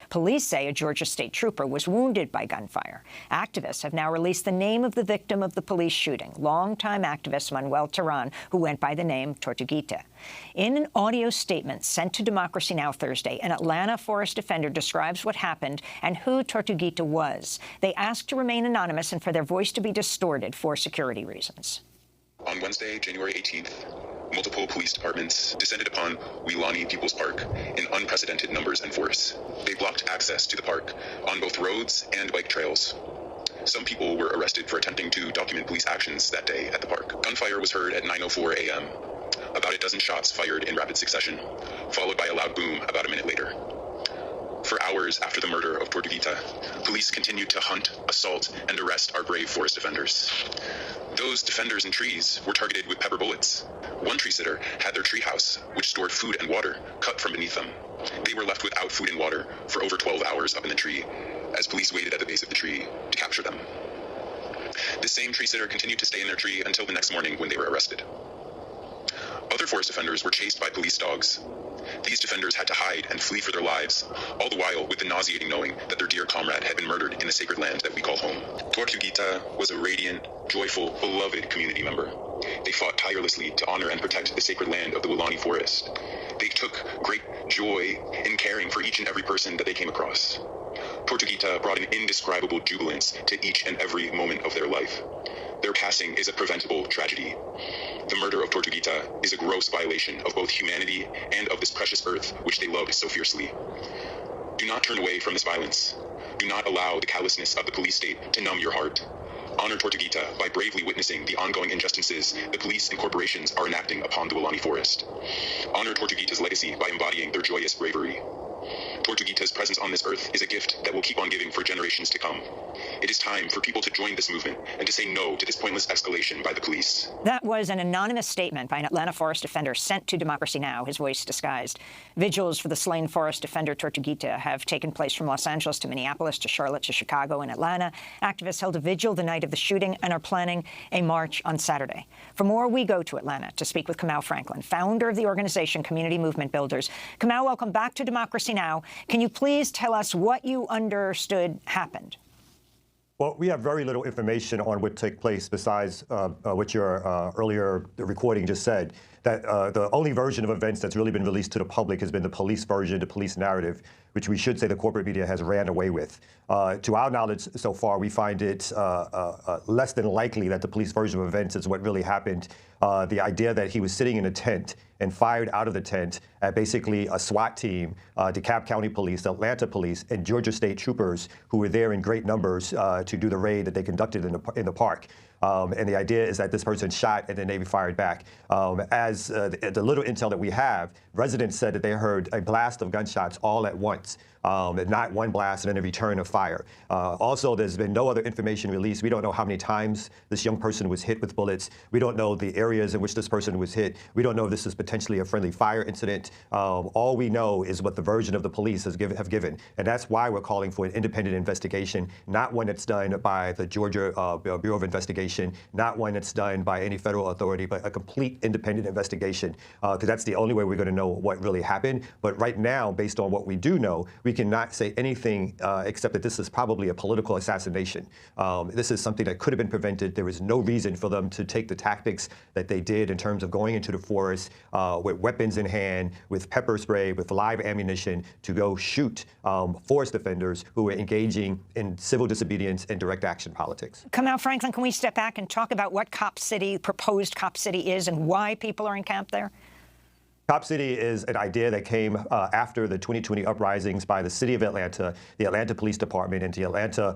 Police say a Georgia state trooper was wounded by gunfire. Activists have now released the name of the victim of the police shooting, longtime activist Manuel Terán, who went by the name Tortuguita. In an audio statement sent to Democracy Now! Thursday, an Atlanta forest defender describes what happened and who Tortuguita was. They asked to remain anonymous and for their voice to be distorted for security reasons. On Wednesday, January 18th, multiple police departments descended upon Weelaunee People's Park in unprecedented numbers and force. They blocked access to the park on both roads and bike trails. Some people were arrested for attempting to document police actions that day at the park. Gunfire was heard at 9:04 a.m. About a dozen shots fired in rapid succession, followed by a loud boom about a minute later. For hours after the murder of Tortuguita, police continued to hunt, assault, and arrest our brave forest defenders. Those defenders in trees were targeted with pepper bullets. One tree sitter had their tree house, which stored food and water, cut from beneath them. They were left without food and water for over 12 hours up in the tree, as police waited at the base of the tree to capture them. The same tree sitter continued to stay in their tree until the next morning when they were arrested. Other forest defenders were chased by police dogs. These defenders had to hide and flee for their lives, all the while with the nauseating knowing that their dear comrade had been murdered in the sacred land that we call home. Tortuguita was a radiant, joyful, beloved community member. They fought tirelessly to honor and protect the sacred land of the Weelaunee Forest. They took great joy in caring for each and every person that they came across. Tortuguita brought an indescribable jubilance to each and every moment of their life. Their passing is a preventable tragedy. The murder of Tortuguita is a gross violation of both humanity and of this precious earth which they loved so fiercely. Do not turn away from this violence. Do not allow the callousness of the police state to numb your heart. Honor Tortuguita by bravely witnessing the ongoing injustices the police and corporations are enacting upon the Weelaunee Forest. Honor Tortuguita's legacy by embodying their joyous bravery. Tortuguita's presence on this earth is a gift that will keep on giving for generations to come. It is time for people to join this movement and to say no to this pointless escalation by the police. That was an anonymous statement by an Atlanta forest defender sent to Democracy Now!, his voice disguised. Vigils for the slain forest defender Tortuguita have taken place from Los Angeles to Minneapolis to Charlotte to Chicago and Atlanta. Activists held a vigil the night of the shooting and are planning a march on Saturday. For more, we go to Atlanta to speak with Kamau Franklin, founder of the organization Community Movement Builders. Kamau, welcome back to Democracy Now! Can you please tell us what you understood happened? Well, we have very little information on what took place besides what your earlier recording just said, that the only version of events that's really been released to the public has been the police version, the police narrative, which we should say the corporate media has ran away with. To our knowledge so far, we find it less than likely that the police version of events is what really happened. The idea that he was sitting in a tent and fired out of the tent at basically a SWAT team, DeKalb County Police, Atlanta Police, and Georgia State troopers who were there in great numbers to do the raid that they conducted in the park. And the idea is that this person shot and then they fired back. As the little intel that we have, residents said that they heard a blast of gunshots all at once. Not one blast and then a return of fire. Also, there's been no other information released. We don't know how many times this young person was hit with bullets. We don't know the areas in which this person was hit. We don't know if this is potentially a friendly fire incident. All we know is what the version of the police have given. And that's why we're calling for an independent investigation, not one that's done by the Georgia Bureau of Investigation, not one that's done by any federal authority, but a complete independent investigation, because that's the only way we're going to know what really happened. But right now, based on what we do know, we cannot say anything except that this is probably a political assassination. This is something that could have been prevented. There is no reason for them to take the tactics that they did in terms of going into the forest with weapons in hand, with pepper spray, with live ammunition to go shoot forest defenders who were engaging in civil disobedience and direct action politics. Kamau Franklin, can we step back and talk about what proposed Cop City is and why people are encamped there? Cop City is an idea that came after the 2020 uprisings by the City of Atlanta, the Atlanta Police Department, and the Atlanta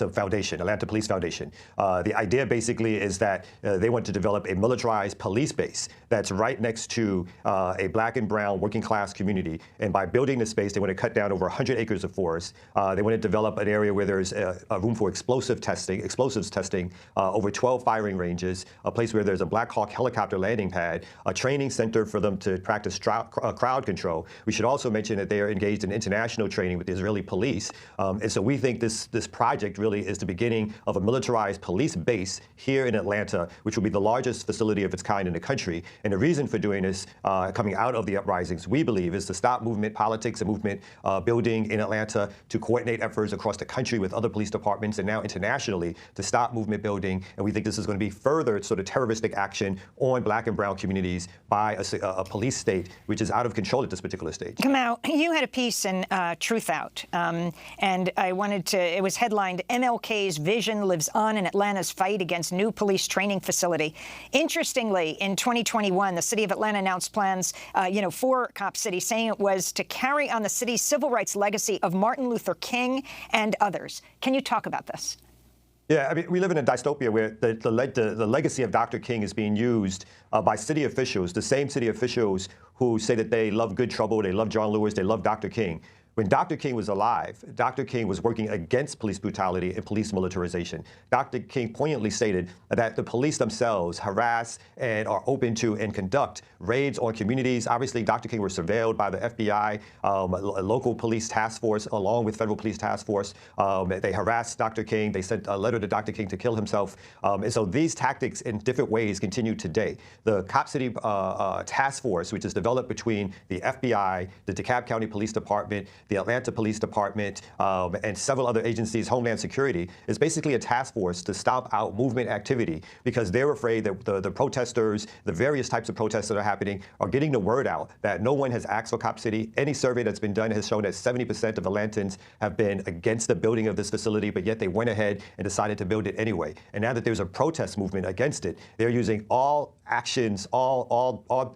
Foundation, Atlanta Police Foundation. The idea basically is that they want to develop a militarized police base that's right next to a black and brown working class community. And by building this space, they want to cut down over 100 acres of forest. They want to develop an area where there's a room for explosives testing, over 12 firing ranges, a place where there's a Black Hawk helicopter landing pad, a training training center for them to practice crowd control. We should also mention that they are engaged in international training with the Israeli police. And so we think this project really is the beginning of a militarized police base here in Atlanta, which will be the largest facility of its kind in the country. And the reason for doing this, coming out of the uprisings, we believe, is to stop movement politics and movement building in Atlanta, to coordinate efforts across the country with other police departments and now internationally to stop movement building. And we think this is going to be further sort of terroristic action on Black and brown communities by a police state, which is out of control at this particular stage. Kamau, you had a piece in Truth Out, and I wanted to, it was headlined, MLK's Vision Lives On in Atlanta's Fight Against New Police Training Facility. Interestingly, in 2021, the city of Atlanta announced plans, for Cop City, saying it was to carry on the city's civil rights legacy of Martin Luther King and others. Can you talk about this? Yeah, I mean, we live in a dystopia where the legacy of Dr. King is being used by city officials, the same city officials who say that they love Good Trouble, they love John Lewis, they love Dr. King. When Dr. King was alive, Dr. King was working against police brutality and police militarization. Dr. King poignantly stated that the police themselves harass and are open to and conduct raids on communities. Obviously, Dr. King was surveilled by the FBI, a local police task force, along with federal police task force. They harassed Dr. King. They sent a letter to Dr. King to kill himself. And so these tactics in different ways continue today. The Cop City task force, which is developed between the FBI, the DeKalb County Police Department, the Atlanta Police Department, and several other agencies, Homeland Security, is basically a task force to stop out movement activity because they're afraid that the protesters, the various types of protests that are happening, are getting the word out that no one has asked for Cop City. Any survey that's been done has shown that 70% of Atlantans have been against the building of this facility, but yet they went ahead and decided to build it anyway. And now that there's a protest movement against it, they're using all actions,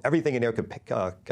everything in their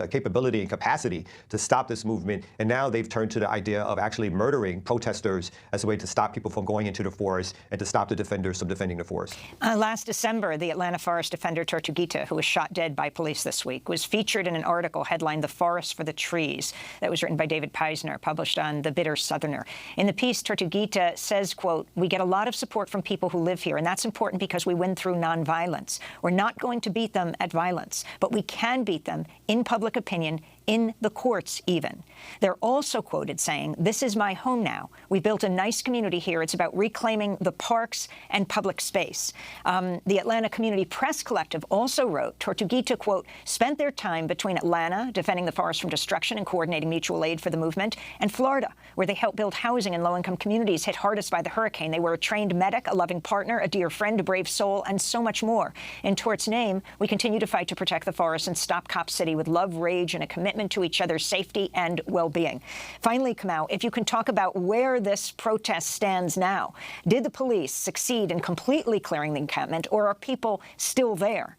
capability and capacity to stop this movement. And now they've turned to the idea of actually murdering protesters as a way to stop people from going into the forest and to stop the defenders from defending the forest. Last December, the Atlanta forest defender Tortuguita, who was shot dead by police this week, was featured in an article headlined "The Forest for the Trees" that was written by David Peisner, published on The Bitter Southerner. In the piece, Tortuguita says, quote, "We get a lot of support from people who live here, and that's important because we win through nonviolence. We're not going to beat them at violence, but we can beat them in public opinion, in the courts even." They're also quoted saying, "This is my home now. We built a nice community here. It's about reclaiming the parks and public space." The Atlanta Community Press Collective also wrote, Tortuguita, quote, "spent their time between Atlanta, defending the forest from destruction and coordinating mutual aid for the movement, and Florida, where they helped build housing in low-income communities hit hardest by the hurricane. They were a trained medic, a loving partner, a dear friend, a brave soul, and so much more. In Tort's name, we continue to fight to protect the forest and stop Cop City with love, rage, and a commitment to each other's safety and well-being." Finally, Kamau, if you can talk about where this protest stands now. Did the police succeed in completely clearing the encampment, or are people still there?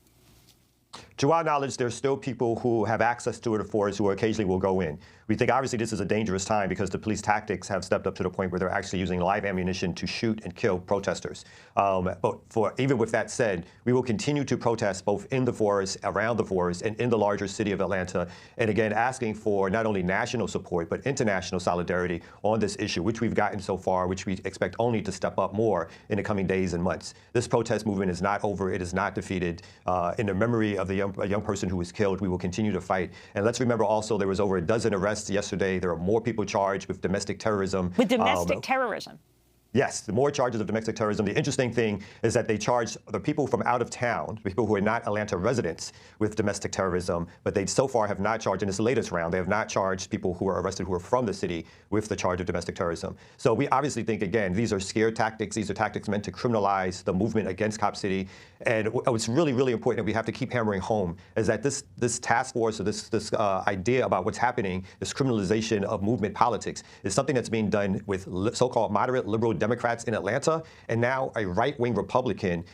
To our knowledge, there's still people who have access to the forest who occasionally will go in. We think obviously this is a dangerous time because the police tactics have stepped up to the point where they're actually using live ammunition to shoot and kill protesters. But even with that said, we will continue to protest both in the forest, around the forest, and in the larger city of Atlanta. And again, asking for not only national support, but international solidarity on this issue, which we've gotten so far, which we expect only to step up more in the coming days and months. This protest movement is not over. It is not defeated. In the memory of a young person who was killed, we will continue to fight. And let's remember also there was over a dozen arrests yesterday. There are more people charged with domestic terrorism. With domestic terrorism? Yes, the more charges of domestic terrorism. The interesting thing is that they charge the people from out of town, people who are not Atlanta residents, with domestic terrorism, but they so far have not charged, in this latest round, they have not charged people who are arrested who are from the city with the charge of domestic terrorism. So we obviously think, again, these are scare tactics. These are tactics meant to criminalize the movement against Cop City. And what's really, really important that we have to keep hammering home is that this task force, or this idea about what's happening, this criminalization of movement politics, is something that's being done with so-called moderate liberal Democrats in Atlanta, and now a right-wing Republican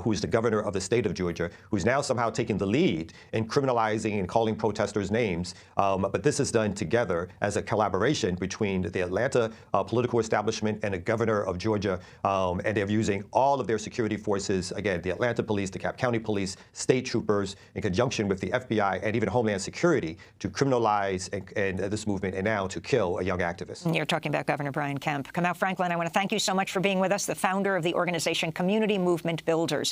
who is the governor of the state of Georgia, who's now somehow taking the lead in criminalizing and calling protesters names. But this is done together as a collaboration between the Atlanta political establishment and the governor of Georgia. And they're using all of their security forces, again, the Atlanta police, the DeKalb County police, state troopers, in conjunction with the FBI and even Homeland Security, to criminalize and this movement, and now to kill a young activist. You're talking about Governor Brian Kemp. Kamau Franklin, I want to thank you so much for being with us, the founder of the organization Community Movement Builders.